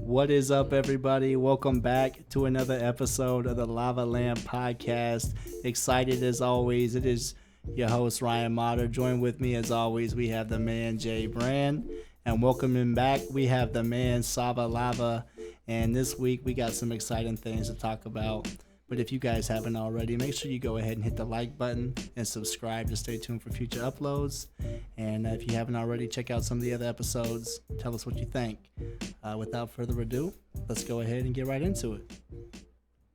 What is up, everybody? Welcome back to another episode of the Lava Lamp Podcast. Excited as always. It is your host, Ryan Motter. Join with me as always. We have the man, Jay Brand. And welcoming back, we have the man, Sava Lava. And this week, we got some exciting things to talk about. But if you guys haven't already, make sure you go ahead and hit the like button and subscribe to stay tuned for future uploads. And if you haven't already, check out some of the other episodes. Tell us what you think. Without further ado, let's go ahead and get right into it.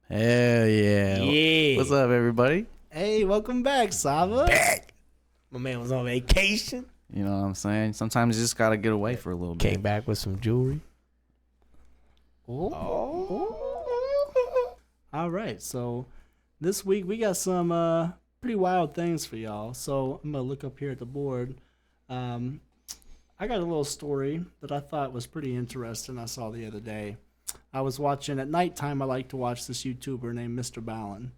Hell yeah. Yeah. What's up, everybody? Hey, welcome back, Sava. Back. My man was on vacation. You know what I'm saying? Sometimes you just got to get away for a little bit. Came back with some jewelry. Oh. All right, so this week we got some pretty wild things for y'all. So I'm going to look up here at the board. I got a little story that I thought was pretty interesting I saw the other day. I was watching, at nighttime, I like to watch this YouTuber named Mr. Ballin.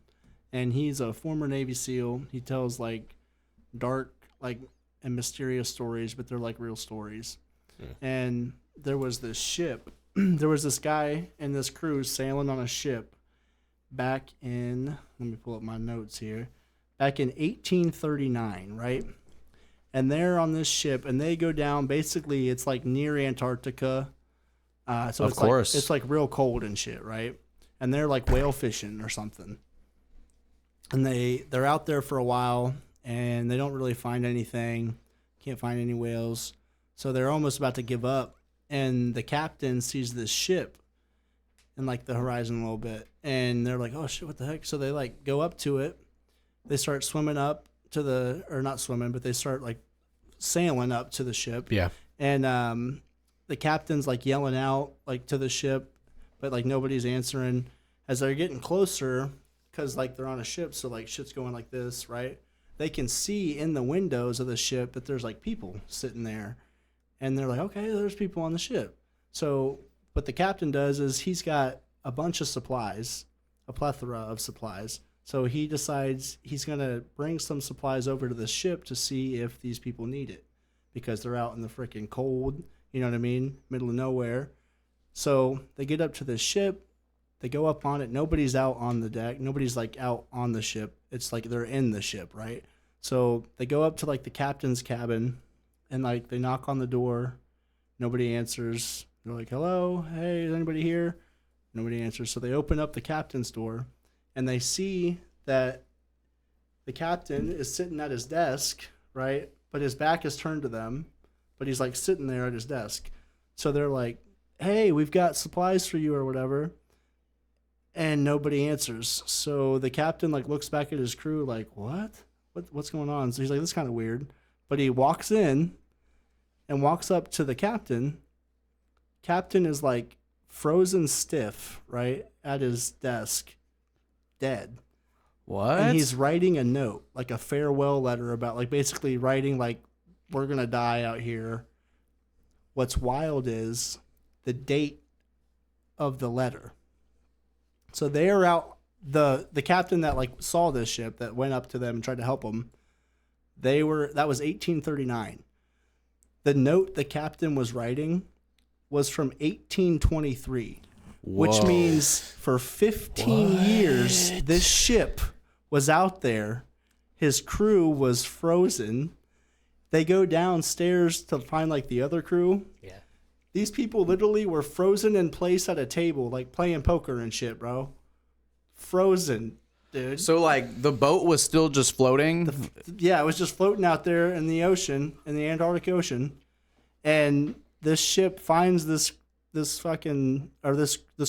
And he's a former Navy SEAL. He tells, like, dark, like, and mysterious stories, but they're, like, real stories. Yeah. And there was this ship. There was this guy and this crew sailing on a ship back in, let me pull up my notes here, back in 1839, right? And they're on this ship, and they go down, basically, it's like near Antarctica. So of course. It's like real cold and shit, right? And they're like whale fishing or something. And they're out there for a while, and they don't really find anything, can't find any whales. So they're almost about to give up. And the captain sees this ship in like the horizon a little bit, and they're like, oh shit, what the heck? So they like go up to it. They start swimming up to or not swimming, but they start like sailing up to the ship. Yeah. And the captain's like yelling out like to the ship, but like nobody's answering. As they're getting closer, because like they're on a ship, so like shit's going like this, right? They can see in the windows of the ship that there's like people sitting there, and they're like, okay, there's people on the ship. So what the captain does is he's got a bunch of supplies, a plethora of supplies. So he decides he's going to bring some supplies over to the ship to see if these people need it, because they're out in the freaking cold, you know what I mean, middle of nowhere. So they get up to the ship, they go up on it. Nobody's out on the deck. Nobody's like out on the ship. It's like they're in the ship, right? So they go up to like the captain's cabin, and like they knock on the door. Nobody answers. They're like, hello, hey, is anybody here? Nobody answers. So they open up the captain's door, and they see that the captain is sitting at his desk, right? But his back is turned to them, but he's like sitting there at his desk. So they're like, hey, we've got supplies for you or whatever. And nobody answers. So the captain like looks back at his crew like, what's going on? So he's like, this is kind of weird. But he walks in and walks up to the captain. Captain is like frozen stiff, right, at his desk, dead. What? And he's writing a note, like a farewell letter about, like, basically writing, like, we're going to die out here. What's wild is the date of the letter. So they are out, the captain that, like, saw this ship, that went up to them and tried to help them, that was 1839. The note the captain was writing was from 1823, which means for 15 years, this ship was out there. His crew was frozen. They go downstairs to find like the other crew. Yeah. These people literally were frozen in place at a table, like playing poker and shit, bro. Frozen, dude. So like the boat was still just floating? Yeah, it was just floating out there in the ocean, in the Antarctic Ocean. And this ship finds this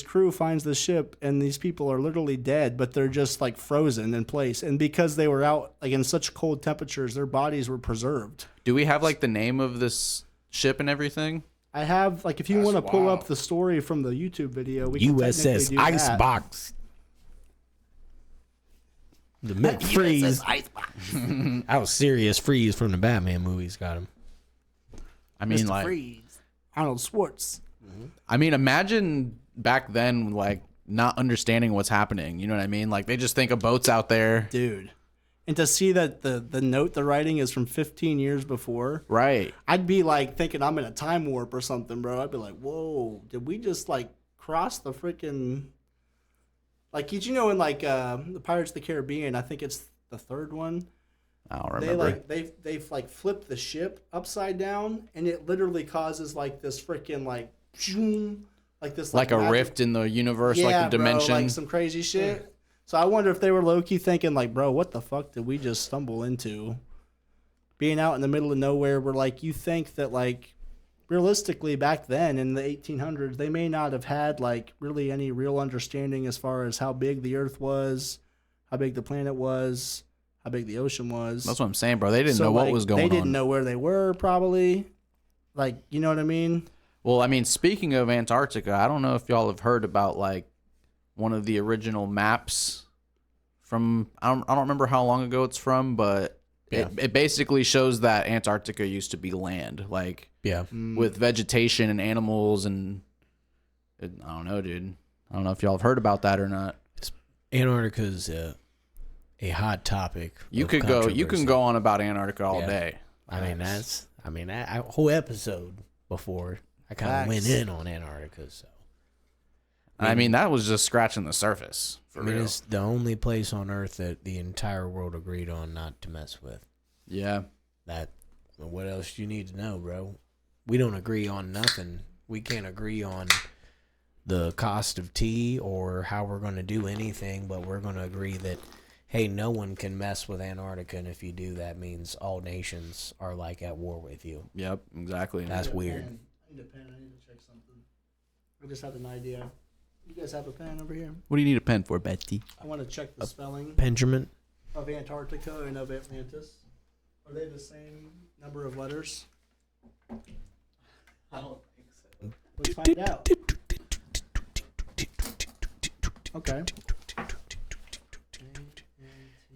crew finds this ship, and these people are literally dead, but they're just like frozen in place. And because they were out like in such cold temperatures, their bodies were preserved. Do we have like the name of this ship and everything? I have, like, if you want to pull up the story from the YouTube video, we can USS do that. Icebox. The Mick Freeze. That was serious Freeze from the Batman movies. Got him. I mean, Mr. like, Freeze, Arnold Schwartz. I mean, imagine back then, like, not understanding what's happening. You know what I mean? Like, they just think a boat's out there. Dude, And to see that the note they're writing is from 15 years before, Right. I'd be like thinking I'm in a time warp or something, bro. I'd be like, whoa, did we just like cross the freaking, like, did you know in like the Pirates of the Caribbean, I think it's the third one, I don't remember. they've like flipped the ship upside down, and it literally causes like this freaking like, like this like a magic, rift in the universe, yeah, like a dimension. bro, like some crazy shit. So I wonder if they were low-key thinking like, bro, what the fuck did we just stumble into? Being out in the middle of nowhere where like you think that like realistically back then in the 1800s, they may not have had like really any real understanding as far as how big the earth was, how big the planet was, how big the ocean was. That's what I'm saying, bro. They didn't So, know what like, was going on. They didn't know where they were probably. Like, you know what I mean? Well, I mean, speaking of Antarctica, I don't know if y'all have heard about like one of the original maps from, I don't remember how long ago it's from, but it basically shows that Antarctica used to be land, like with vegetation and animals, and I don't know, dude. I don't know if y'all have heard about that or not. Antarctica's a hot topic. You can go on about Antarctica all day. I mean, a whole episode before I kind of went in on Antarctica. So I mean, that was just scratching the surface. For real. It's the only place on Earth that the entire world agreed on not to mess with. Yeah. What else do you need to know, bro? We don't agree on nothing. We can't agree on the cost of tea or how we're going to do anything, but we're going to agree that, hey, no one can mess with Antarctica, and if you do, that means all nations are like at war with you. Yep, exactly. That's weird. I need a pen. I need to check something. I just had an idea. You guys have a pen over here? What do you need a pen for, Betty? I want to check the spelling Benjamin? of Antarctica and of Atlantis. Are they the same number of letters? I don't think so. Let's find out. Okay.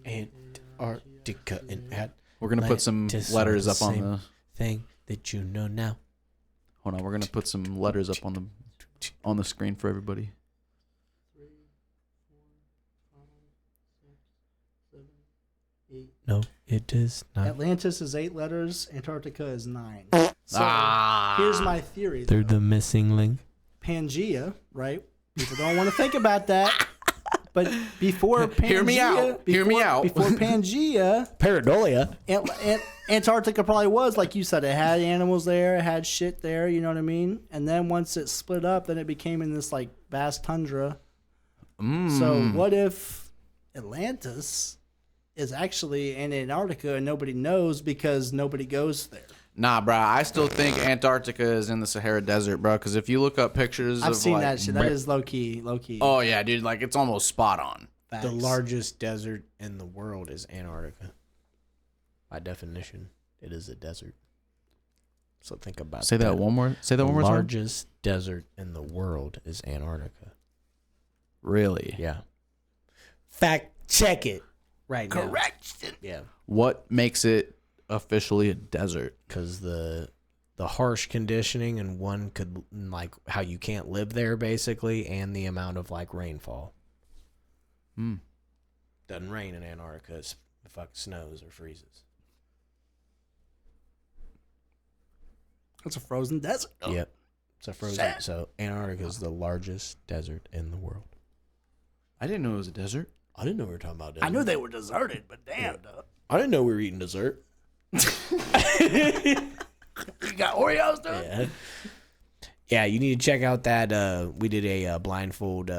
Antarctica and We're gonna put some letters up on the thing that you know now. Hold on, we're gonna put some letters up on the screen for everybody. 3, 4, 5, 6, 7, 8. No, it is not. Atlantis is 8 letters. Antarctica is 9. So here's my theory. They're the missing link. Pangea, right? People don't want to think about that. But before Pangea, Hear me out. Before Pangea, Pareidolia. Antarctica probably was, like you said, it had animals there, it had shit there, you know what I mean? And then once it split up, then it became in this like vast tundra. So what if Atlantis is actually in Antarctica and nobody knows because nobody goes there? Nah, bro. I still think Antarctica is in the Sahara Desert, bro. Because if you look up pictures I've of seen like, that shit. That is low key. Oh yeah, dude. Like it's almost spot on. Facts. The largest desert in the world is Antarctica. By definition, it is a desert. So think about Say that one more. Say that one more The time. largest desert in the world is Antarctica. Really? Yeah. Fact check it right now. Correction. Yeah. What makes it officially a desert? Because the harsh conditioning and one could like how you can't live there basically, and the amount of like rainfall. Doesn't rain in Antarctica. It fucking snows or freezes. It's a frozen desert. Yep. It's a frozen. So Antarctica is the largest desert in the world. I didn't know it was a desert. I didn't know we were talking about desert. I knew they were deserted, but damn, dog. I didn't know we were eating dessert. You got Oreos, dude? Yeah. Yeah, you need to check out that. We did a blindfold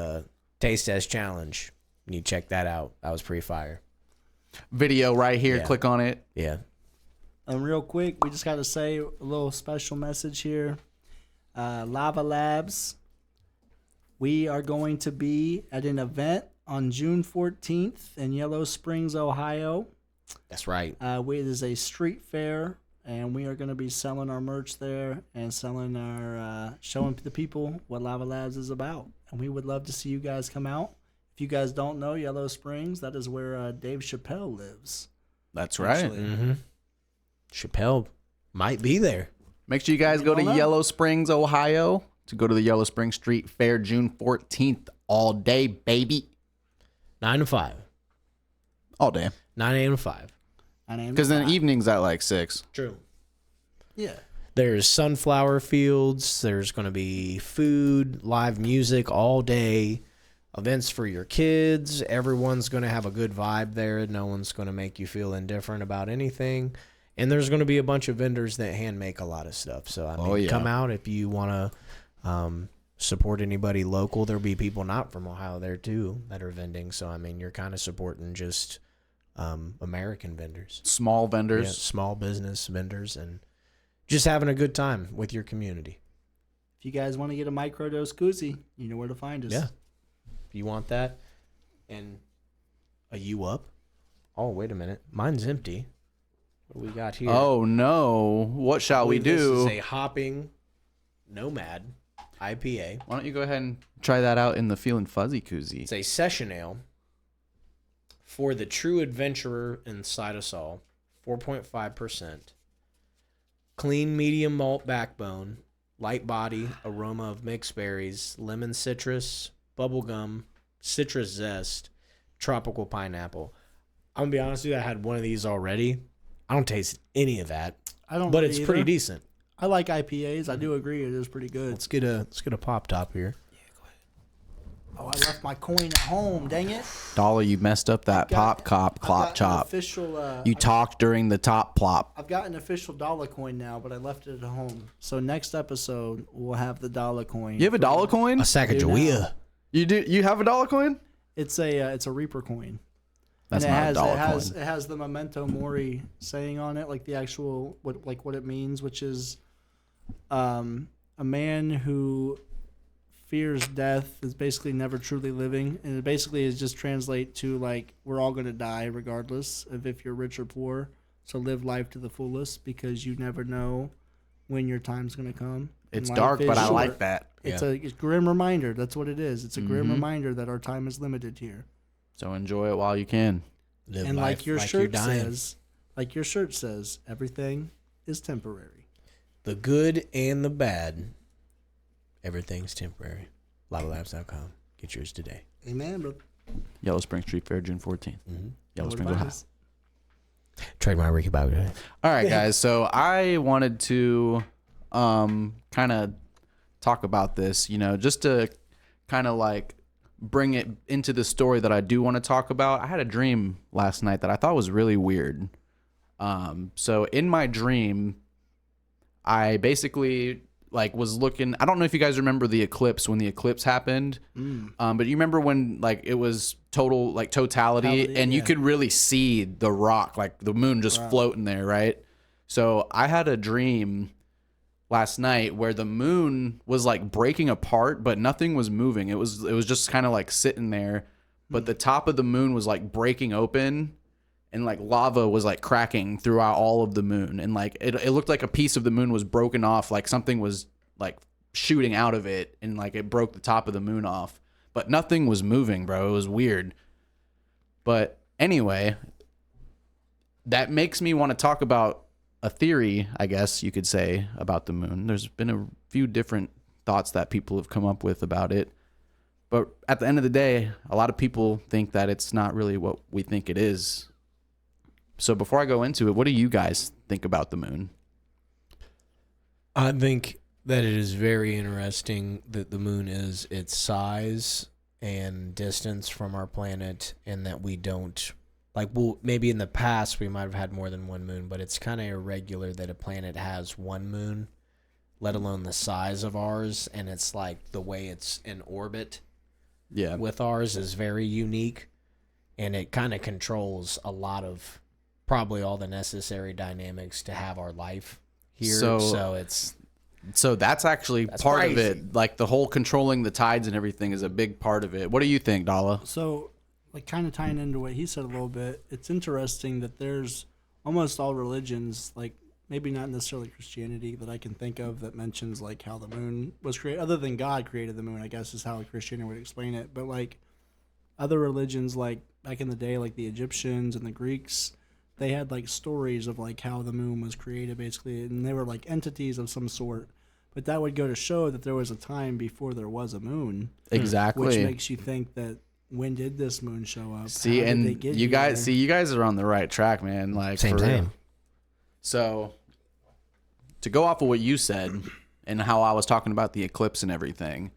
taste test challenge. You need to check that out. That was pretty fire. Video right here. Yeah. Click on it. Yeah. And real quick, we just got to say a little special message here. Lava Labs, we are going to be at an event on June 14th in Yellow Springs, Ohio. That's right. It is a street fair, and we are going to be selling our merch there and selling our showing the people what Lava Labs is about. And we would love to see you guys come out. If you guys don't know Yellow Springs, that is where Dave Chappelle lives. That's right. Mm-hmm. Chappelle might be there. Make sure you guys go to Yellow Springs, Ohio, to go to the Yellow Springs Street Fair June 14th all day, baby. 9 to 5. All day. 9 a.m. to 5. 9 a.m. Because then to 5. evenings at like 6. True. Yeah. There's sunflower fields. There's going to be food, live music all day, events for your kids. Everyone's going to have a good vibe there. No one's going to make you feel indifferent about anything. And there's going to be a bunch of vendors that hand make a lot of stuff. So, I mean, come out if you want to support anybody local. There'll be people not from Ohio there, too, that are vending. So, I mean, you're kind of supporting just American vendors. Small vendors. Yeah, small business vendors, and just having a good time with your community. If you guys want to get a microdose koozie, you know where to find us. Yeah. If you want that. And a you up? Oh, wait a minute. Mine's empty. What do we got here? Oh, no. What shall we do? This is a hopping Nomad IPA. Why don't you go ahead and try that out in the Feelin' Fuzzy koozie? It's a session ale for the true adventurer inside us all. 4.5%. Clean medium malt backbone. Light body. Aroma of mixed berries. Lemon citrus. Bubblegum. Citrus zest. Tropical pineapple. I'm going to be honest with you. I had one of these already. I don't taste any of that. I don't. But really it's either. pretty decent. I like IPAs. I do agree. It is pretty good. Let's get a pop top here. Oh, I left my coin at home. Dang it. Dollar, you messed up that pop cop clop chop. Official, You talked during the top plop. I've got an official dollar coin now, but I left it at home. So next episode we'll have the dollar coin. You have a dollar coin? A Sacagawea. You do? You have a dollar coin? It's a Reaper coin. That's and not a dollar coin. It has the Memento Mori saying on it, like the actual what it means, which is a man who fears death is basically never truly living, and it basically is just translate to like we're all gonna die regardless of if you're rich or poor. So live life to the fullest because you never know when your time's gonna come. It's And dark, life but is I short. like that. It's a grim reminder. That's what it is. It's a grim reminder that our time is limited here. So enjoy it while you can. Live And life like your you're shirt dying. says, everything is temporary. The good and the bad, everything's temporary. LavaLabs.com. Get yours today. Amen, bro. Yellow Spring Street Fair, June 14th. Yellow What Springs, about Ohio. us? Trademark Ricky Bobby. All right, guys. So I wanted to kind of talk about this, just to kind of like bring it into the story that I do want to talk about. I had a dream last night that I thought was really weird. So in my dream, I basically like was looking. I don't know if you guys remember the eclipse when the eclipse happened, but you remember when like it was totality, and you could really see the rock, like the moon, just floating there, right? So I had a dream last night where the moon was like breaking apart, but nothing was moving. It was just kind of like sitting there, but the top of the moon was like breaking open, and like lava was like cracking throughout all of the moon, and like it looked like a piece of the moon was broken off, like something was like shooting out of it, and like it broke the top of the moon off, but nothing was moving, bro. It was weird. But anyway, that makes me want to talk about a theory, I guess you could say, about the moon. There's been a few different thoughts that people have come up with about it. But at the end of the day, a lot of people think that it's not really what we think it is. So before I go into it, what do you guys think about the moon? I think that it is very interesting that the moon is its size and distance from our planet, and that we don't, like, well, maybe in the past we might have had more than one moon, but it's kind of irregular that a planet has one moon, let alone the size of ours, and it's like the way it's in orbit with ours is very unique, and it kind of controls a lot of probably all the necessary dynamics to have our life here. So that's actually part crazy. of it. Like the whole controlling the tides and everything is a big part of it. What do you think, Dala? So, like, kind of tying into what he said a little bit, it's interesting that there's almost all religions, like maybe not necessarily Christianity that I can think of, that mentions like how the moon was created. Other than God created the moon, I guess is how Christianity would explain it. But like other religions, like back in the day, like the Egyptians and the Greeks, they had like stories of like how the moon was created basically, and they were like entities of some sort. But that would go to show that there was a time before there was a moon. Exactly. Which makes you think that when did this moon show up? See, How did and they get you here? guys are on the right track, man. Like Same. for real. So, to go off of what you said and how I was talking about the eclipse and everything,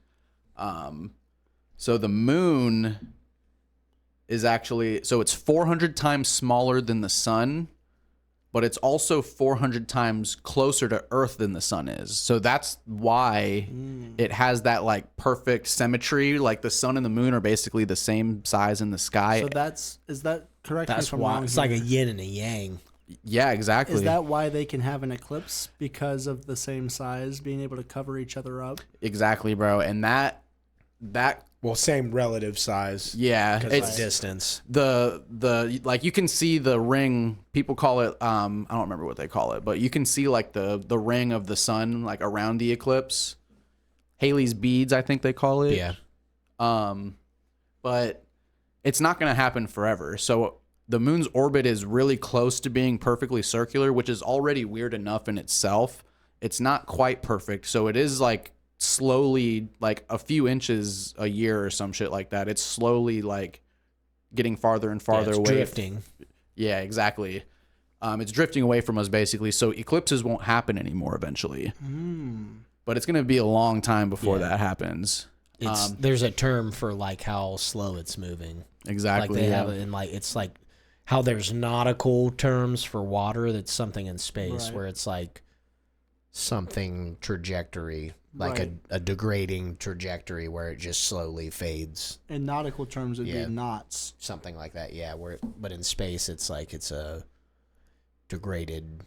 so the moon is actually, so it's 400 times smaller than the sun, but it's also 400 times closer to Earth than the sun is. So that's why it has that like perfect symmetry. Like the sun and the moon are basically the same size in the sky. So is that correct? That's why it's like a yin and a yang. Yeah, exactly. Is that why they can have an eclipse? Because of the same size, being able to cover each other up? Exactly, bro. And that Well, same relative size. yeah, Because it's of distance. the like you can see the ring. People call it I don't remember what they call it, but you can see like the ring of the sun like around the eclipse. Halley's beads, I think they call it. Yeah. But it's not going to happen forever. So the moon's orbit is really close to being perfectly circular, which is already weird enough in itself. It's not quite perfect, so it is like slowly, like a few inches a year or some shit like that. It's slowly like getting farther and farther it's away. drifting. Yeah, exactly. It's drifting away from us basically. So eclipses won't happen anymore eventually. But it's going to be a long time before that happens. It's there's a term for like how slow it's moving. Exactly. Like they yeah. have it in like it's like how there's nautical terms for water that's something in space Right. where it's like something trajectory, like Right. a degrading trajectory where it just slowly fades. In nautical terms, would Yeah. be knots. Something like that, yeah. But in space it's like it's a degraded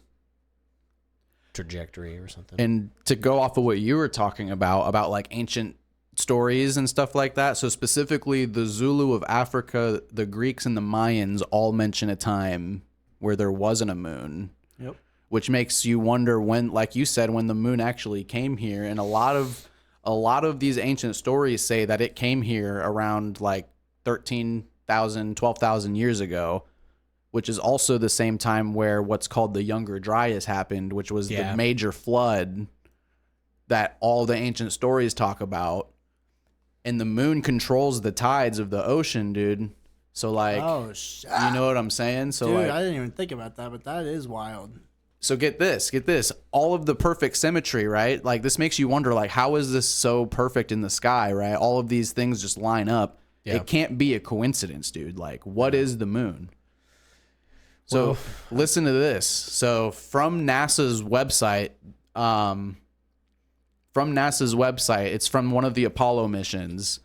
trajectory or something. And to go off of what you were talking about like ancient stories and stuff like that. So specifically the Zulu of Africa, the Greeks and the Mayans all mention a time where there wasn't a moon. Yep. Which makes you wonder when, like you said, when the moon actually came here. And a lot of these ancient stories say that it came here around like 13,000, 12,000 years ago, which is also the same time where what's called the Younger Dryas happened, which was the major flood that all the ancient stories talk about. And the moon controls the tides of the ocean, dude. So like, Oh, shit. you know what I'm saying? So Dude, like, I didn't even think about that, but that is wild. so get this. All of the perfect symmetry, right? Like this makes you wonder, like, how is this so perfect in the sky, right? All of these things just line up. Yeah. It can't be a coincidence, dude. Like, what is the moon? So listen to this. So from NASA's website, it's from one of the Apollo missions.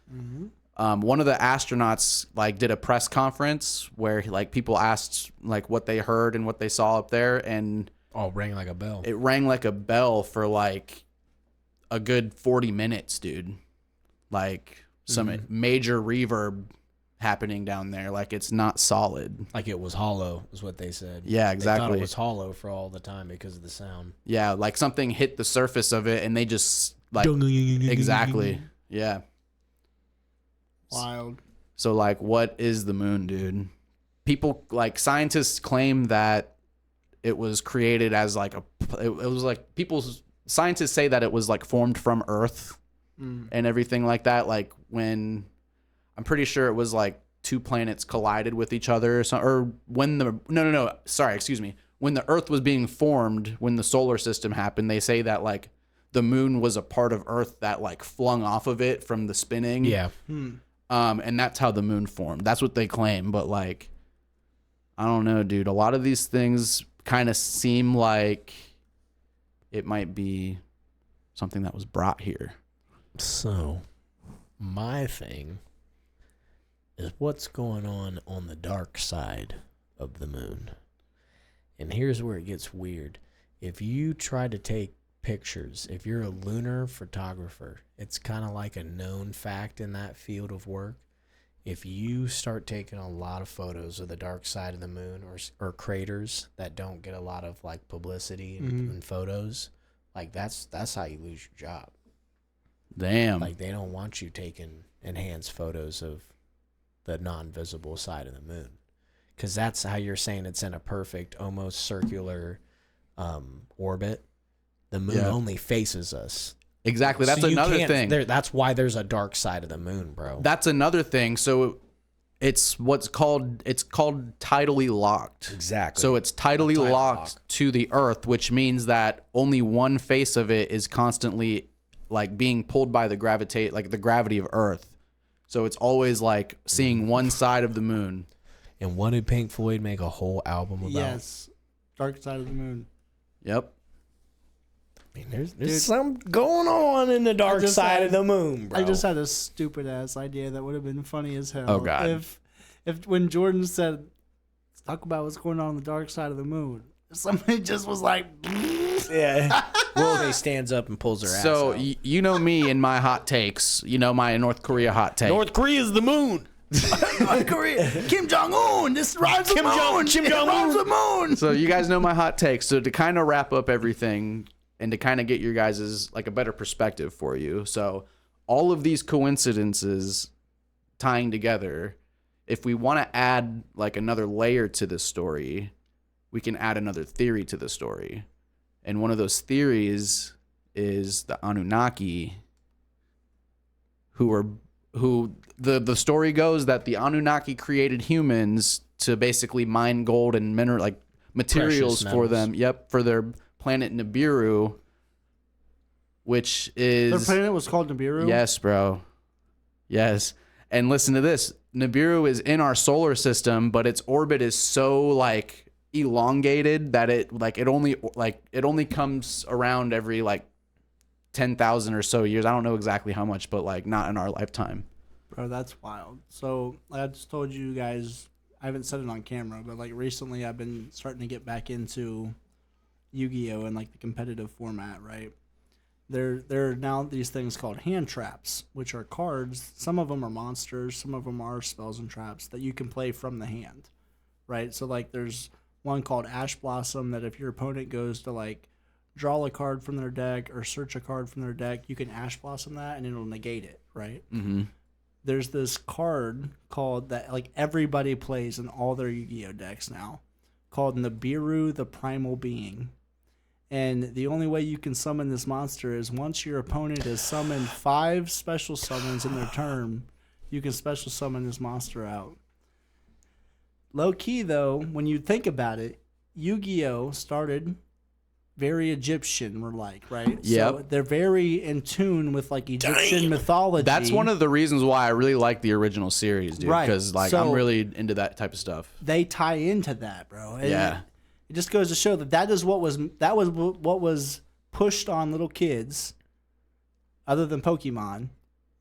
One of the astronauts like did a press conference where like people asked like what they heard and what they saw up there, and Oh, rang like a bell. it rang like a bell for like a good 40 minutes, dude. Like some major reverb happening down there. Like it's not solid. Like it was hollow, is what they said. Yeah, They thought exactly. it was hollow for all the time because of the sound. Yeah, like something hit the surface of it and they just like exactly. Yeah. Wild. So like what is the moon, dude? People like scientists claim that it was created as like it was like scientists say that it was like formed from Earth and everything like that. Like when I'm pretty sure it was like two planets collided with each other or when when the Earth was being formed, when the solar system happened, they say that like the moon was a part of Earth that like flung off of it from the spinning. Yeah. And that's how the moon formed. That's what they claim. But like, I don't know, dude. A lot of these things kind of seem like it might be something that was brought here. So, my thing is what's going on the dark side of the moon. And here's where it gets weird. If you try to take pictures, if you're a lunar photographer, it's kind of like a known fact in that field of work. If you start taking a lot of photos of the dark side of the moon or craters that don't get a lot of like publicity and photos, like that's how you lose your job. Damn. Like they don't want you taking enhanced photos of the non-visible side of the moon, because that's how you're saying it's in a perfect, almost circular orbit. The moon only faces us. Exactly. That's So you another can't- thing. That's why there's a dark side of the moon, bro. That's another thing. So It's called tidally locked. Exactly. So it's tidally Tidal locked lock. to the earth, which means that only one face of it is constantly like being pulled by the gravity of earth. So it's always like seeing one side of the moon. And what did Pink Floyd make a whole album about? Yes, Dark Side of the Moon. Yep. I mean, there's something going on in the dark side of the moon, bro. I just had a stupid ass idea that would have been funny as hell. Oh, God. If when Jordan said, "Let's talk about what's going on the dark side of the moon," somebody just was like, yeah. Well, he stands up and pulls her ass So out. you know me and my hot takes. You know my North Korea hot take. North Korea's the moon. North Korea, Kim Jong Un. This rhymes with moon. Kim It Jong-un. rhymes with moon. So you guys know my hot takes. So to kind of wrap up everything and to kind of get your guys' like a better perspective for you. So all of these coincidences tying together, if we want to add like another layer to this story, we can add another theory to the story. And one of those theories is the Anunnaki, who the story goes that the Anunnaki created humans to basically mine gold and materials Precious for metals. them. Yep, for their planet Nibiru, which is Their planet was called Nibiru. Yes, bro. Yes. And listen to this. Nibiru is in our solar system, but its orbit is so like elongated that it only comes around every like 10,000 or so years. I don't know exactly how much, but like not in our lifetime. Bro, that's wild. So I just told you guys, I haven't said it on camera, but like recently I've been starting to get back into Yu-Gi-Oh! And like the competitive format, right? There are now these things called hand traps, which are cards. Some of them are monsters, some of them are spells and traps that you can play from the hand, right? So like there's one called Ash Blossom that if your opponent goes to like draw a card from their deck or search a card from their deck, you can Ash Blossom that and it'll negate it, right? Mm-hmm. There's this card called that like everybody plays in all their Yu-Gi-Oh decks now, called Nibiru the Primal Being. And the only way you can summon this monster is once your opponent has summoned 5 special summons in their turn, you can special summon this monster out. Low key though, when you think about it, Yu-Gi-Oh started very Egyptian, we're like, right? Yep. So they're very in tune with like Egyptian mythology. That's one of the reasons why I really like the original series, dude. Right. Because like So- I'm really into that type of stuff. they tie into that, bro. And Yeah. It just goes to show that was what was pushed on little kids, other than Pokemon,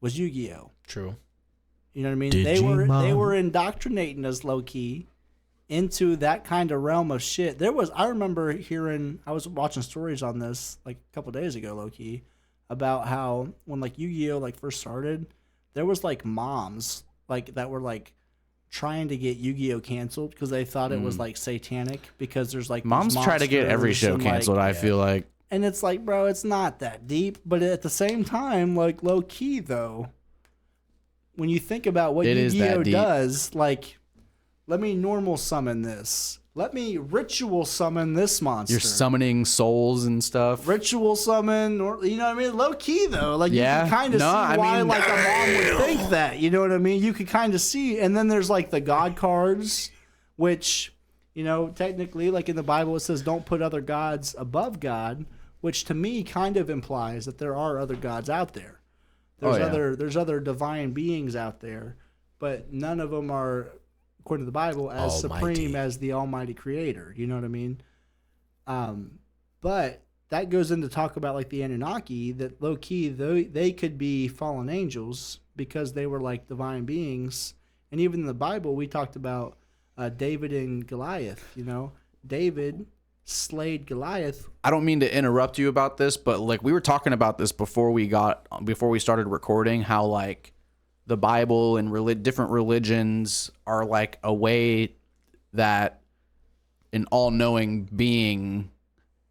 was Yu-Gi-Oh. True. You know what I mean? They Digimon. were indoctrinating us low key into that kind of realm of shit. I remember hearing, I was watching stories on this like a couple days ago, low key, about how when like Yu-Gi-Oh like first started, there was like moms like that were like trying to get Yu-Gi-Oh canceled because they thought it was like satanic because there's like these Moms try to get every monsters show and, like, canceled, I feel like. and it's like, bro, it's not that deep. But at the same time, like low key though, when you think about what It is that Yu-Gi-Oh deep. does, like, let me normal summon this. Let me ritual summon this monster. You're summoning souls and stuff. Ritual summon, or you know what I mean? Low key though, like Yeah. you can kind of No, see I why mean- like a mom would think that. You know what I mean? You could kind of see, and then there's like the God cards, which you know technically, like in the Bible, it says don't put other gods above God, which to me kind of implies that there are other gods out there. There's Oh, yeah. there's other divine beings out there, but none of them are, according to the Bible, as Almighty. supreme as the Almighty Creator. You know what I mean? But that goes into talk about like the Anunnaki, that low key they could be fallen angels because they were like divine beings. And even in the Bible, we talked about David and Goliath. You know, David slayed Goliath. I don't mean to interrupt you about this, but like we were talking about this before we started recording, how like the Bible and different religions are like a way that an all-knowing being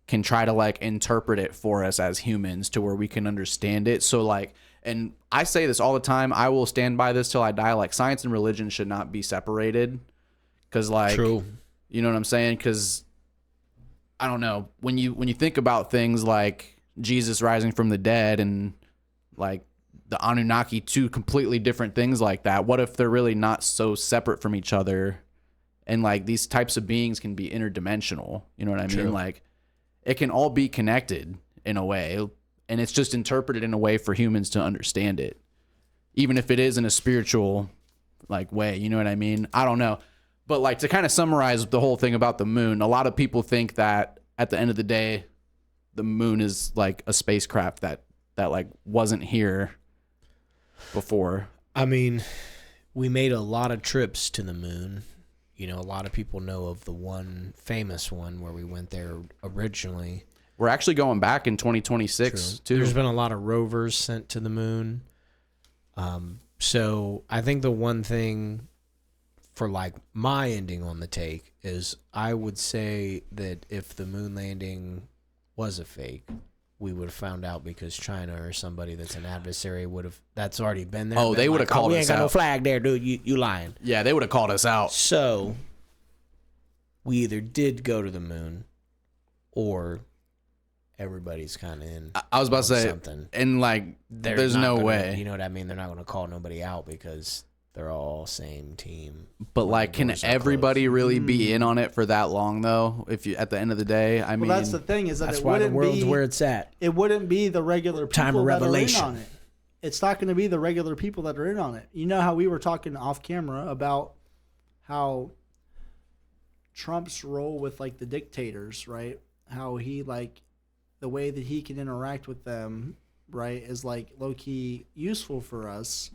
can try to like interpret it for us as humans to where we can understand it. So like, and I say this all the time, I will stand by this till I die, like science and religion should not be separated. Cause like, True. you know what I'm saying? Cause I don't know, when you think about things like Jesus rising from the dead and like the Anunnaki, two completely different things like that? What if they're really not so separate from each other? And like these types of beings can be interdimensional. You know what I mean? Like it can all be connected in a way, and it's just interpreted in a way for humans to understand it, even if it is in a spiritual like way. You know what I mean? I don't know. But like to kind of summarize the whole thing about the moon, a lot of people think that at the end of the day, the moon is like a spacecraft that like wasn't here before. I mean, we made a lot of trips to the moon. You know, a lot of people know of the one famous one where we went there originally. We're actually going back in 2026 too. There's been a lot of rovers sent to the moon. So I think the one thing for like my ending on the take is I would say that if the moon landing was a fake, we would have found out because China or somebody that's an adversary would have, that's already been there. Oh, they would have called us out. We ain't got no flag there, dude. You lying. Yeah, they would have called us out. So we either did go to the moon or everybody's kind of in. I was about to say something. And like, there's no way. You know what I mean? They're not going to call nobody out because they're all same team. But like, can everybody really be in on it for that long though? If you, at the end of the day, I mean, Well, that's the thing is that That's it why the wouldn't world's be where it's at. it wouldn't be the regular people Time of that are in revelation. on it. It's not going to be the regular people that are in on it. You know how we were talking off camera about how Trump's role with like the dictators, right? How he like the way that he can interact with them, right, is like low key useful for us.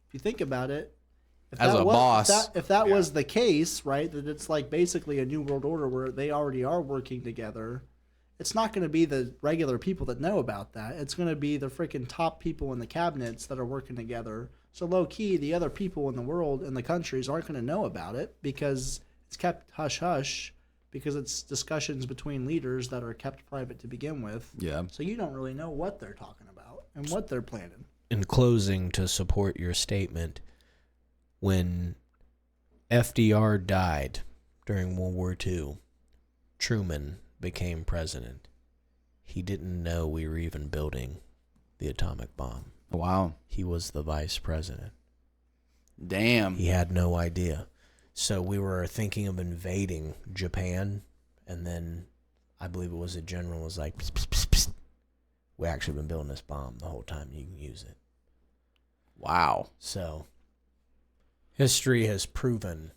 If you think about it, as a boss, if that was the case, right, that it's like basically a new world order where they already are working together, it's not going to be the regular people that know about that. It's going to be the freaking top people in the cabinets that are working together. So low key, the other people in the world and the countries aren't going to know about it because it's kept hush hush, because it's discussions between leaders that are kept private to begin with. Yeah. So you don't really know what they're talking about and what they're planning. In closing, to support your statement, when FDR died during World War II, Truman became president. He didn't know we were even building the atomic bomb. Wow. He was the vice president. Damn. He had no idea. So we were thinking of invading Japan, and then I believe it was a general was like, psst, psst, psst, psst. We actually been building this bomb the whole time. You can use it. Wow. So history has proven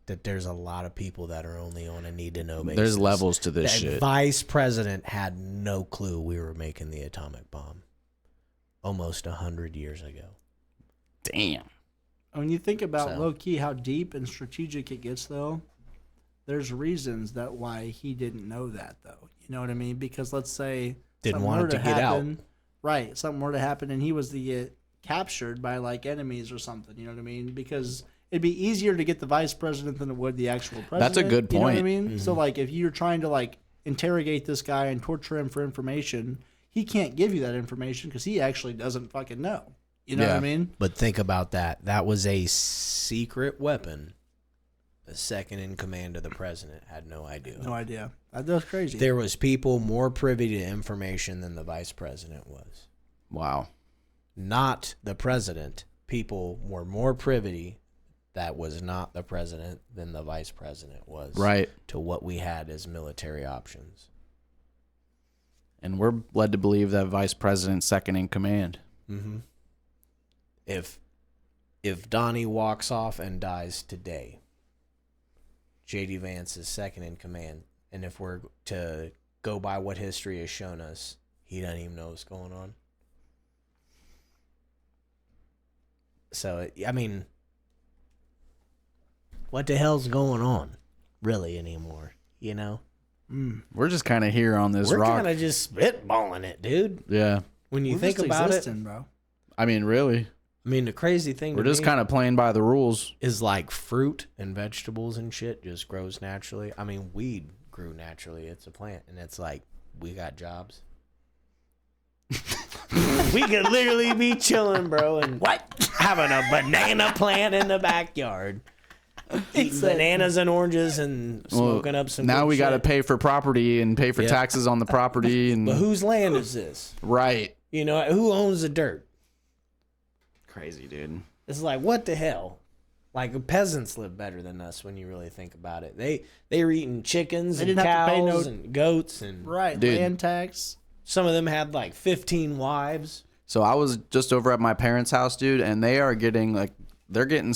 that there's a lot of people that are only on a need-to-know basis. There's levels to this That shit. Vice president had no clue we were making the atomic bomb almost 100 years ago. Damn. When you think about So- low key how deep and strategic it gets, though, there's reasons that why he didn't know that, though. You know what I mean? Because let's say Didn't something want were it to to get out. happen, right? Something were to happen, and he was to get captured by like enemies or something. You know what I mean? Because it'd be easier to get the vice president than it would the actual president. That's a good You know what I point. mean? So like, if you're trying to like interrogate this guy and torture him for information, he can't give you that information because he actually doesn't fucking know. You know what I Yeah. mean? But think about that. That was a secret weapon. The second in command of the president had no idea. No idea. That's crazy. There was people more privy to information than the vice president was. Wow. Not the president. People were more privy that was not the president than the vice president was. Right. To what we had as military options. And we're led to believe that vice president's second in command. Mm-hmm. If Donnie walks off and dies today, J.D. Vance is second in command. And if we're to go by what history has shown us, he doesn't even know what's going on. So, I mean, what the hell's going on, really, anymore? You know? We're just kind of here on this We're rock. kind of just spitballing it, dude. Yeah. When you We're think just about existing, bro. I mean, really. I mean, the crazy thing We're to just me kind of playing by the rules. is like fruit and vegetables and shit just grows naturally. I mean, weed grew naturally. It's a plant, and it's like we got jobs. We could literally be chilling, bro, and having a banana plant in the backyard, eating bananas and oranges and smoking up some. Now good we got to shit. pay for property and pay for Yeah. taxes on the property. And But whose land is this? right. You know, who owns the dirt? crazy, dude. It's like, what the hell? Like, peasants live better than us when you really think about it. They were eating chickens and cows and goats and land tax. Some of them had like 15 wives. So I was just over at my parents' house, dude, and they're getting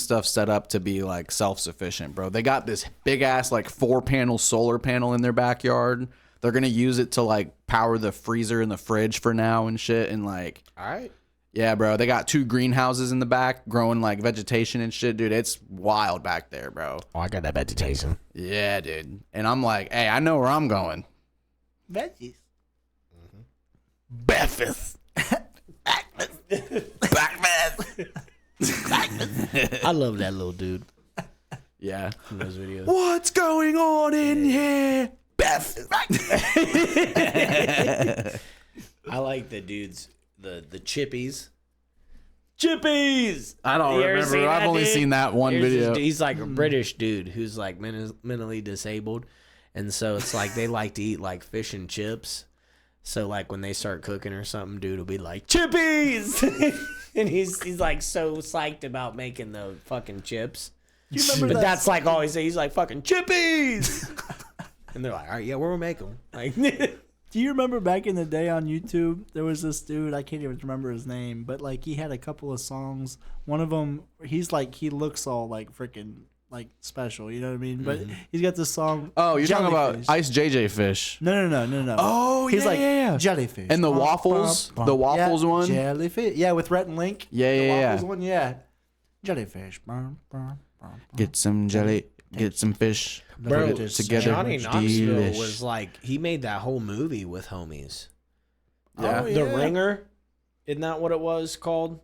stuff set up to be like self-sufficient, bro. They got this big ass like 4-panel solar panel in their backyard. They're gonna use it to like power the freezer and the fridge for now and shit. And like, all right. Yeah, bro. They got 2 greenhouses in the back growing like vegetation and shit, dude. It's wild back there, bro. Oh, I got that vegetation. Yeah, dude. And I'm like, hey, I know where I'm going. Veggies. Breakfast. I love that little dude. Yeah. In those videos. What's going on in here? Beth. I like the dudes, the chippies. I don't remember. I've only seen that one video. He's like a British dude who's like mentally disabled. And so it's like they like to eat like fish and chips. So like when they start cooking or something, dude will be like, chippies! And he's like so psyched about making the fucking chips. You remember but that's like all he says. He's like, fucking chippies! And they're like, all right, yeah, we'll make them. Like, do you remember back in the day on YouTube, there was this dude, I can't even remember his name, but like he had a couple of songs. One of them, he looks all like freaking like special, you know what I mean? But he's got this song. Oh, you're talking about Jellyfish. Ice JJ Fish. No. Oh, he's like yeah. jellyfish. And the waffles, the waffles one. Jellyfish. Yeah, with Rhett and Link. Yeah, the yeah, waffles one, yeah. Jellyfish. Get some jelly, get some fish. bro, put it together. Johnny Knoxville Delish. was like, he made that whole movie with homies. Yeah. Oh, The Ringer, isn't that what it was called?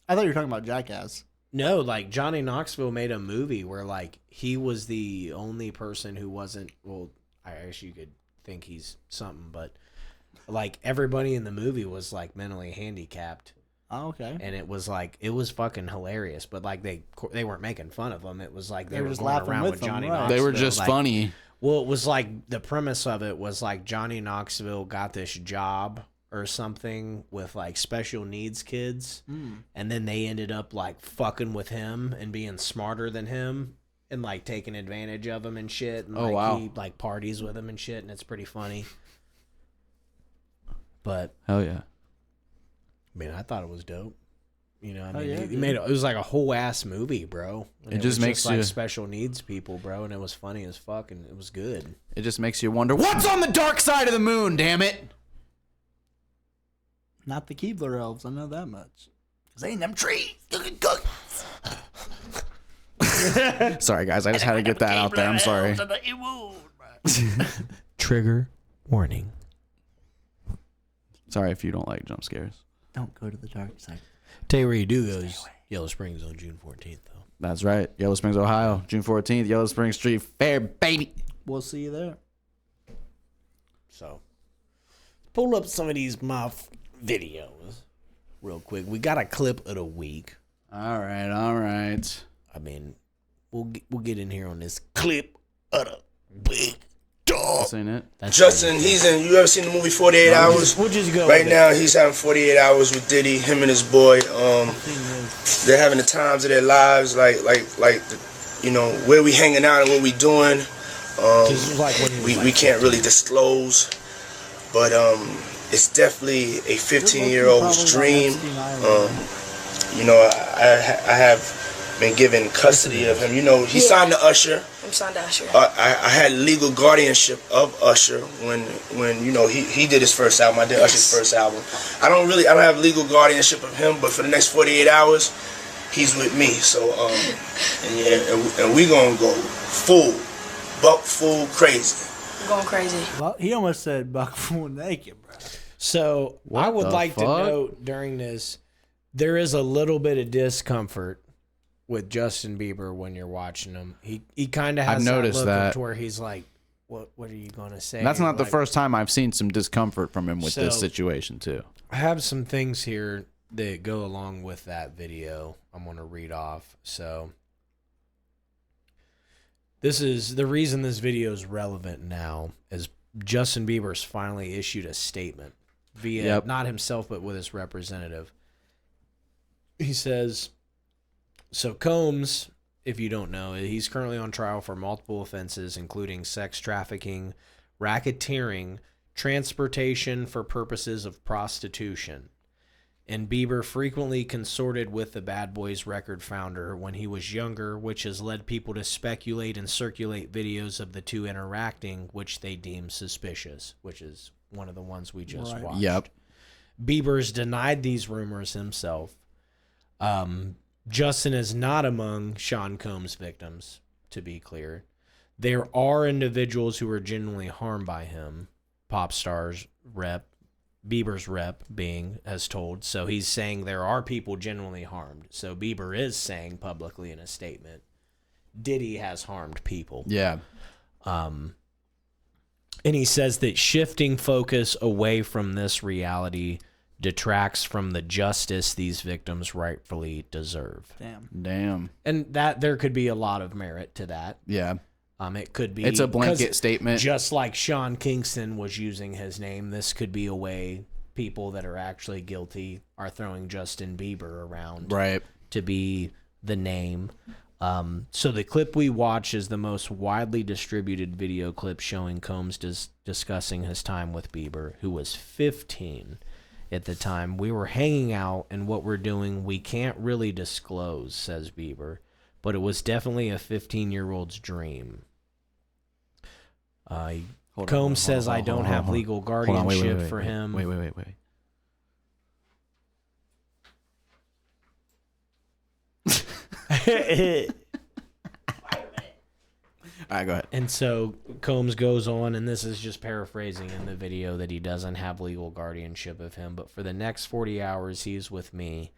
I thought you were talking about Jackass. No, like Johnny Knoxville made a movie where like he was the only person who wasn't, well, I guess you could think he's something, but like everybody in the movie was like mentally handicapped. Oh, okay. And it was like, it was fucking hilarious, but like they weren't making fun of him. It was like they were just going laughing around with with them, Johnny right. Knoxville. They were just like, funny. Well, it was like the premise of it was like Johnny Knoxville got this job or something with like special needs kids, and then they ended up like fucking with him and being smarter than him and like taking advantage of him and shit. And, Oh, like, wow. He like parties with him and shit, and it's pretty funny. But Hell yeah. I mean, I thought it was dope. You know, I Oh, mean, yeah, he dude. made it was like a whole ass movie, bro. And It just was makes like you- special needs people, bro, and it was funny as fuck, and it was good. It just makes you wonder, what's on the dark side of the moon, damn it? Not the Keebler elves, I know that much. Because they ain't them trees. Sorry, guys. I just had to get that out there. I'm sorry. Trigger warning. Sorry if you don't like jump scares. Don't go to the dark side. Tell you where you do go is Yellow Springs on June 14th, though. That's right. Yellow Springs, Ohio. June 14th. Yellow Springs Street Fair, baby. We'll see you there. So, pull up some of these videos real quick. We got a clip of the week. All right. All right. I mean, we'll get in here on this clip of the week. Seen it? Justin, you ever seen the movie 48 Hours? We'll just go Right with now, he's having 48 hours with Diddy, him and his boy. They're having the times of their lives, like you know, where we hanging out and what we doing. We can't really disclose, but it's definitely a 15-year-old's dream. You know, I have been given custody of him. You know, he signed to Usher. I'm signed to Usher. I had legal guardianship of Usher when you know he did his first album. I did Usher's first album. I don't have legal guardianship of him, but for the next 48 hours, he's with me. So and we gonna go buck full crazy. I'm going crazy. Well, he almost said buck full naked, bro. So I would like to note during this, there is a little bit of discomfort with Justin Bieber when you're watching him. He kind of has I've noticed that look that. to where he's like, what are you gonna say? That's not the Like, first time I've seen some discomfort from him with this So- situation, too. I have some things here that go along with that video. I'm gonna read off. So this is the reason this video is relevant now is Justin Bieber's finally issued a statement via not himself but with his representative. He says, so Combs, if you don't know, he's currently on trial for multiple offenses, including sex trafficking, racketeering, transportation for purposes of prostitution. And Bieber frequently consorted with the Bad Boys record founder when he was younger, which has led people to speculate and circulate videos of the two interacting, which they deem suspicious, which is one of the ones we just watched. Yep. Bieber's denied these rumors himself. Justin is not among Sean Combs' victims, to be clear. There are individuals who were genuinely harmed by him. Pop stars rep, Bieber's rep being as told. So he's saying there are people genuinely harmed. So Bieber is saying publicly in a statement, Diddy has harmed people. Yeah. And he says that shifting focus away from this reality detracts from the justice these victims rightfully deserve. Damn. And that there could be a lot of merit to that. Yeah. It could be. It's a blanket statement. Just like Sean Kingston was using his name, this could be a way people that are actually guilty are throwing Justin Bieber around, right, to be the name. So the clip we watch is the most widely distributed video clip showing Combs discussing his time with Bieber, who was 15 at the time. We were hanging out, and what we're doing we can't really disclose, says Bieber, but it was definitely a 15-year-old's dream. Combs says, I don't have legal guardianship for him. Wait. All right, go ahead. And so Combs goes on, and this is just paraphrasing in the video, that he doesn't have legal guardianship of him, but for the next 40 hours he's with me,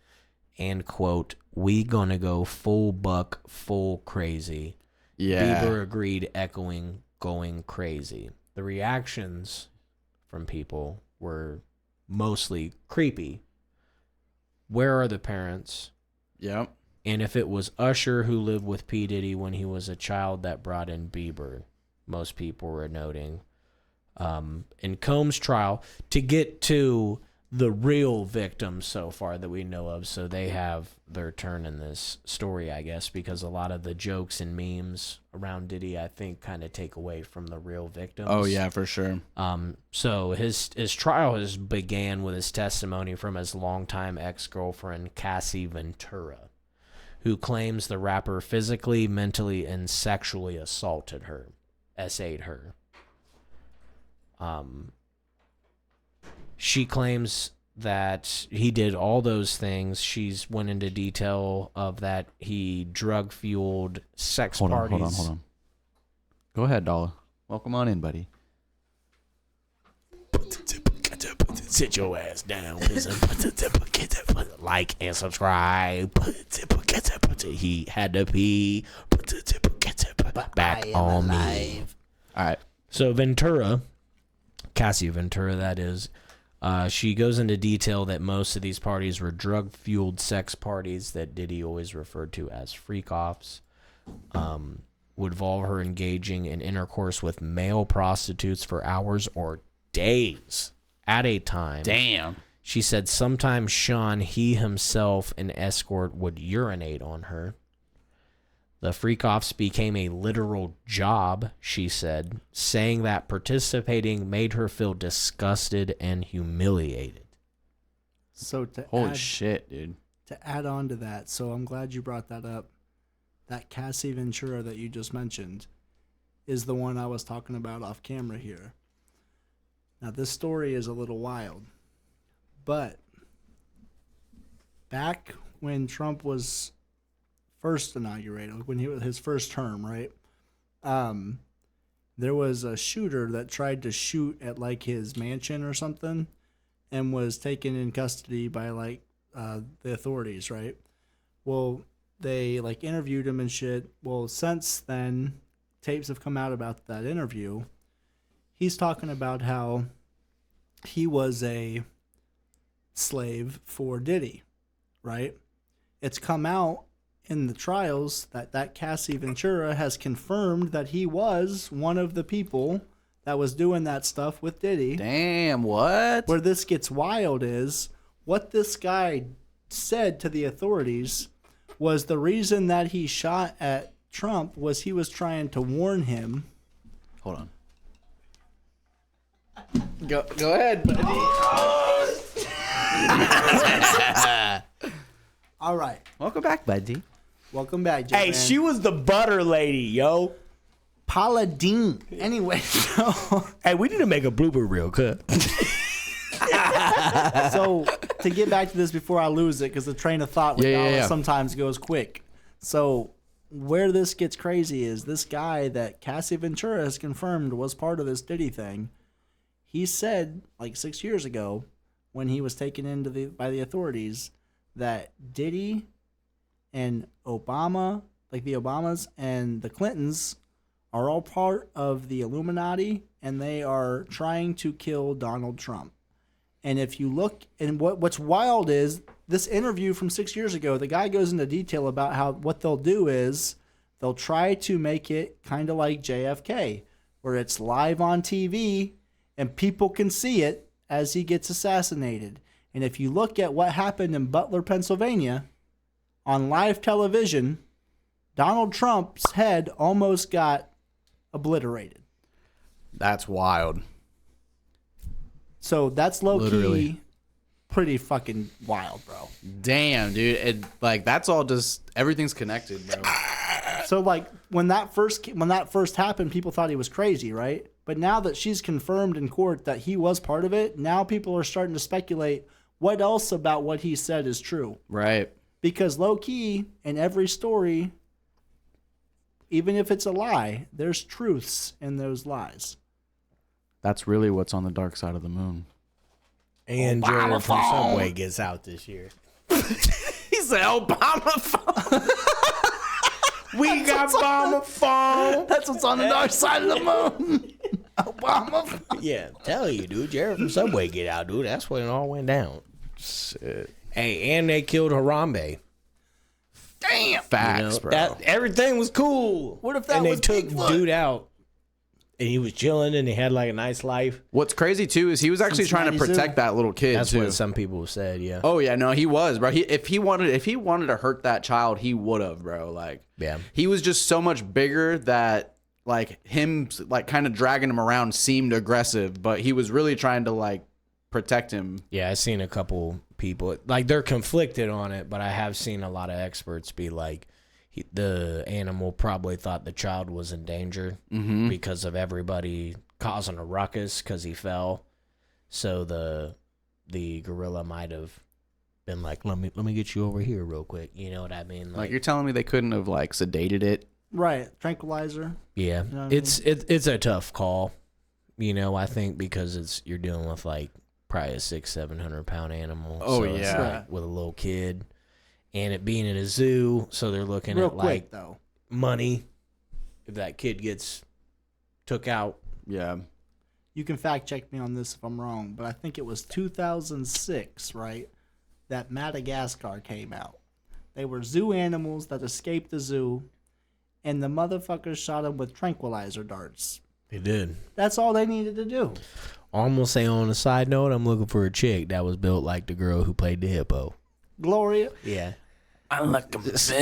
and quote, we gonna go full buck, full crazy. Yeah. Bieber agreed, echoing going crazy. The reactions from people were mostly creepy. Where are the parents? Yep. And if it was Usher who lived with P. Diddy when he was a child that brought in Bieber, most people were noting. In Combs' trial, to get to the real victims so far that we know of, so they have their turn in this story, I guess, because a lot of the jokes and memes around Diddy, I think, kind of take away from the real victims. Oh, yeah, for sure. So his trial began with his testimony from his longtime ex-girlfriend, Cassie Ventura, who claims the rapper physically, mentally, and sexually assaulted her, SA'd her. She claims that he did all those things. She's went into detail of that he drug-fueled sex parties. Hold on. Go ahead, Dollar. Welcome on in, buddy. Sit your ass down. Like and subscribe. He had to pee. Back on me. All right. So Ventura, Cassie Ventura, that is, she goes into detail that most of these parties were drug-fueled sex parties that Diddy always referred to as freak-offs. Would involve her engaging in intercourse with male prostitutes for hours or days at a time. Damn. She said sometimes Sean, he himself, an escort, would urinate on her. The freak-offs became a literal job, she said, saying that participating made her feel disgusted and humiliated. So Holy shit, dude. To add on to that, so I'm glad you brought that up. That Cassie Ventura that you just mentioned is the one I was talking about off camera here. Now, this story is a little wild, but back when Trump was first inaugurated, when he was his first term, right? There was a shooter that tried to shoot at like his mansion or something, and was taken in custody by like the authorities, right? Well, they like interviewed him and shit. Well, since then, tapes have come out about that interview. He's talking about how he was a slave for Diddy, right? It's come out in the trials that Cassie Ventura has confirmed that he was one of the people that was doing that stuff with Diddy. Damn, what? Where this gets wild is what this guy said to the authorities was the reason that he shot at Trump was he was trying to warn him. Hold on. Go ahead, buddy. All right. Welcome back, buddy. Welcome back, Jay. Hey, she was the butter lady, yo. Paladine. Anyway, so Hey, we need to make a blooper reel, cut. so to get back to this before I lose it, because the train of thought with Dallas sometimes goes quick. So where this gets crazy is this guy that Cassie Ventura has confirmed was part of this Diddy thing. He said like 6 years ago when he was taken into by the authorities that Diddy and Obama, like the Obamas and the Clintons, are all part of the Illuminati, and they are trying to kill Donald Trump. And if you look, and what's wild is this interview from 6 years ago, the guy goes into detail about how what they'll do is they'll try to make it kind of like JFK, where it's live on TV and people can see it as he gets assassinated. And if you look at what happened in Butler, Pennsylvania, on live television, Donald Trump's head almost got obliterated. That's wild. So that's low-key Literally. pretty fucking wild, bro. Damn, dude. That's all just, everything's connected, bro. So like when that first happened, people thought he was crazy, right? But now that she's confirmed in court that he was part of it, now people are starting to speculate what else about what he said is true. Right. Because low-key, in every story, even if it's a lie, there's truths in those lies. That's really what's on the dark side of the moon. And Jared from Subway gets out this year. He said Obama phone. We got Obama phone. That's what's on the dark side of the moon. Obama. Yeah, tell you, dude. Jared from Subway get out, dude. That's when it all went down. Shit. Hey, and they killed Harambe. Damn. Facts, bro. That, everything was cool. What if that and was they took Bigfoot? dude out, and he was chilling, and he had like a nice life. What's crazy too is he was actually trying to Cincinnati protect Zoo. that little kid That's too. what some people said. Yeah. Oh yeah, no, he was, bro. If he wanted to hurt that child, he would have, bro. Like, Yeah. he was just so much bigger that like him, like kind of dragging him around seemed aggressive, but he was really trying to like protect him. Yeah, I've seen a couple people like they're conflicted on it, but I have seen a lot of experts be like, the animal probably thought the child was in danger because of everybody causing a ruckus because he fell. So the gorilla might have been like, let me get you over here real quick. You know what I mean? Like you're telling me they couldn't have like sedated it? Right. Tranquilizer. Yeah, know what I it's a tough call. You know, I think because you're dealing with like probably a 600-700 pound animal. Oh, so it's yeah. like with a little kid, and it being in a zoo, so they're looking Real at quick, like though. money. If that kid gets took out, Yeah. You can fact check me on this if I'm wrong, but I think it was 2006, right? That Madagascar came out. They were zoo animals that escaped the zoo, and the motherfuckers shot them with tranquilizer darts. they did. That's all they needed to do. I'm gonna say on a side note, I'm looking for a chick that was built like the girl who played the hippo. Gloria. Yeah. I like them. So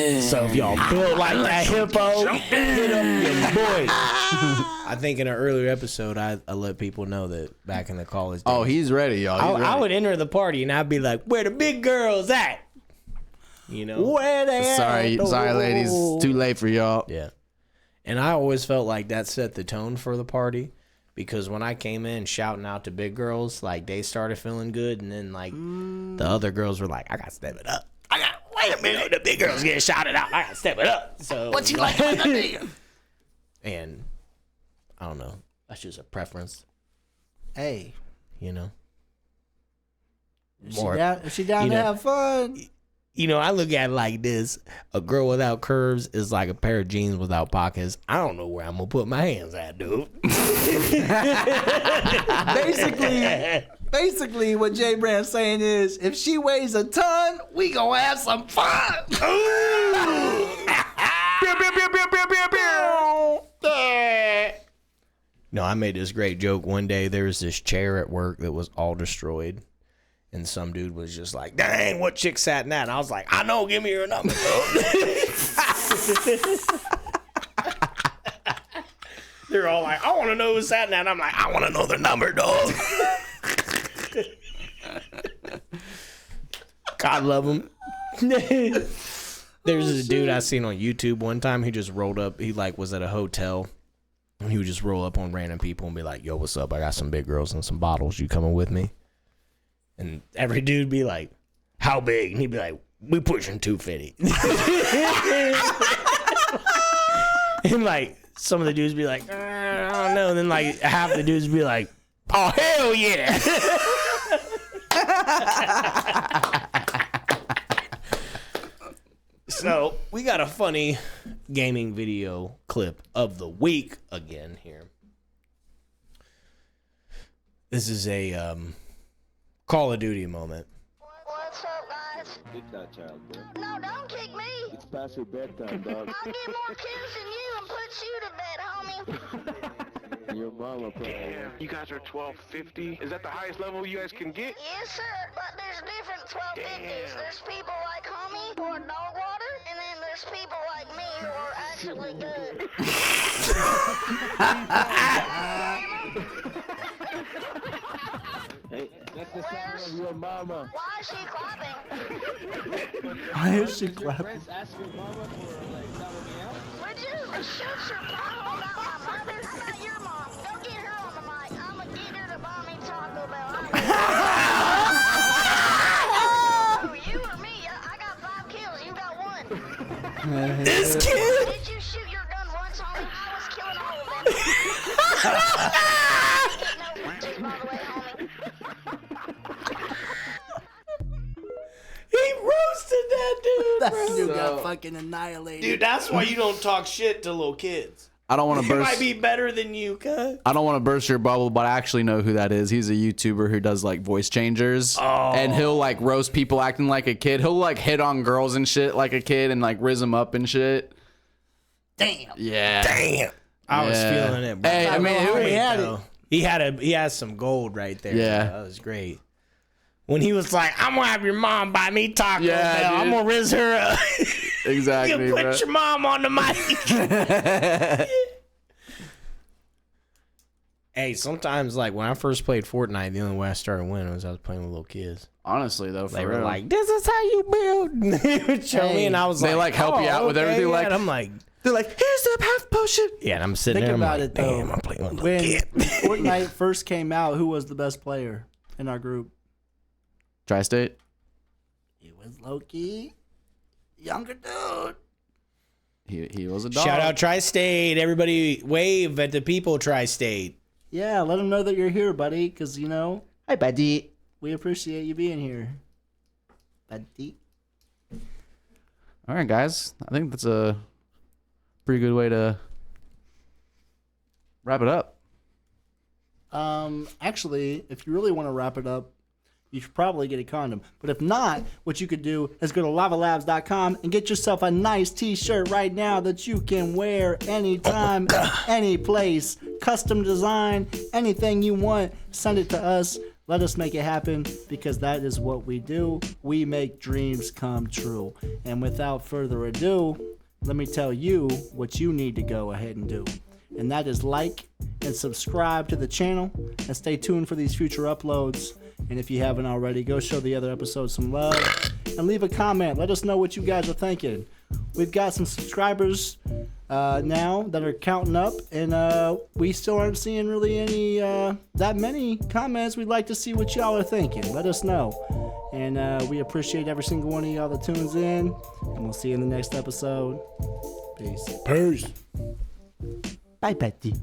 if y'all built like that hippo, hit up your boy. I think in an earlier episode, I let people know that back in the college days. Oh, he's ready, y'all. I would enter the party and I'd be like, "Where the big girls at?" You know? Where they at? Sorry, ladies. Too late for y'all. Yeah. And I always felt like that set the tone for the party because when I came in shouting out to big girls, like they started feeling good, and then like the other girls were like, "I got to step it up. Wait a minute, the big girls getting shouted out. I got to step it up." So What you like? and I don't know. That's just a preference, Hey, you know. if she down you to know- have fun. You know, I look at it like this. A girl without curves is like a pair of jeans without pockets. I don't know where I'm going to put my hands at, dude. Basically, what Jay Brand's saying is, if she weighs a ton, we gonna have some fun. No, I made this great joke. One day there was this chair at work that was all destroyed. And some dude was just like, dang, what chick sat in that? And I was like, I know, give me your number, bro. They're all like, I want to know who sat in that. And I'm like, I want to know their number, dog. God love him. There's this dude I seen on YouTube one time. He just rolled up. He like was at a hotel. And he would just roll up on random people and be like, yo, what's up? I got some big girls and some bottles. You coming with me? And every dude be like, how big? And he'd be like, we pushing 250. And like, some of the dudes be like, I don't know. And then like half the dudes be like, oh, hell yeah. So we got a funny gaming video clip of the week again here. This is a Call of Duty moment. What's up, guys? Kick that child, bro. No, don't kick me. It's past your bedtime, dog. I'll get more kills than you and put you to bed, homie. Your mama, bro. Damn, you guys are 1250. Is that the highest level you guys can get? Yes, sir. But there's different 1250s. There's people like homie who are dog water, and then there's people like me who are actually good. Hey, that's the sound of your mama. Why is she clapping? Why is she clapping? Friends ask your mama for, like, sound me out. Would you shut your mouth about my mother? How about your mom? Go get her on the mic. I'ma get her to buy me Taco Bell. Oh, you or me? I got 5 kills. You got 1. This kid. Did you shoot your gun once, homie? I was killing all of them. Get no bitches, by the way, homie. He roasted that dude, That bro. dude got fucking annihilated. Dude, that's why you don't talk shit to little kids. I don't want to He burst. might be better than you, cuz. I don't want to burst your bubble, but I actually know who that is. He's a YouTuber who does like voice changers, and he'll like roast people acting like a kid. He'll like hit on girls and shit like a kid, and like rizz them up and shit. Damn. Yeah. Damn. I was Yeah. feeling it, bro. Hey, I mean, he had though. He has some gold right there. Yeah. Bro. That was great. When he was like, I'm gonna have your mom buy me Taco Yeah, Bell. dude. I'm gonna rizz her up. Exactly, You put bro. your mom on the mic. Hey, sometimes like when I first played Fortnite, the only way I started winning was I was playing with little kids. Honestly, though, for They real. were like, "This is how you build." They would show me, and I was They, like, help you out with everything, yeah. like- And I'm like, they're like, here's the half potion. yeah, and I'm sitting Think there. I'm about like, it though. damn, I'm playing with a little When kid. Fortnite first came out, who was the best player in our group? Tri-State. It was Loki, younger dude. He was a dog. Shout out Tri-State. Everybody wave at the people, Tri-State. Yeah, let him know that you're here, buddy, because, you know, Hi, buddy. we appreciate you being here. Buddy. All right, guys. I think that's a pretty good way to wrap it up. Actually, if you really want to wrap it up, you should probably get a condom. But if not, what you could do is go to lavalabs.com and get yourself a nice t-shirt right now that you can wear anytime, any place. Custom design, anything you want, send it to us. Let us make it happen, because that is what we do. We make dreams come true. And without further ado, let me tell you what you need to go ahead and do. And that is like and subscribe to the channel and stay tuned for these future uploads. And if you haven't already, go show the other episodes some love and leave a comment. Let us know what you guys are thinking. We've got some subscribers now that are counting up, and we still aren't seeing really any that many comments. We'd like to see what y'all are thinking. Let us know. And we appreciate every single one of y'all that tunes in. And we'll see you in the next episode. Peace. Peace. Bye, Betty.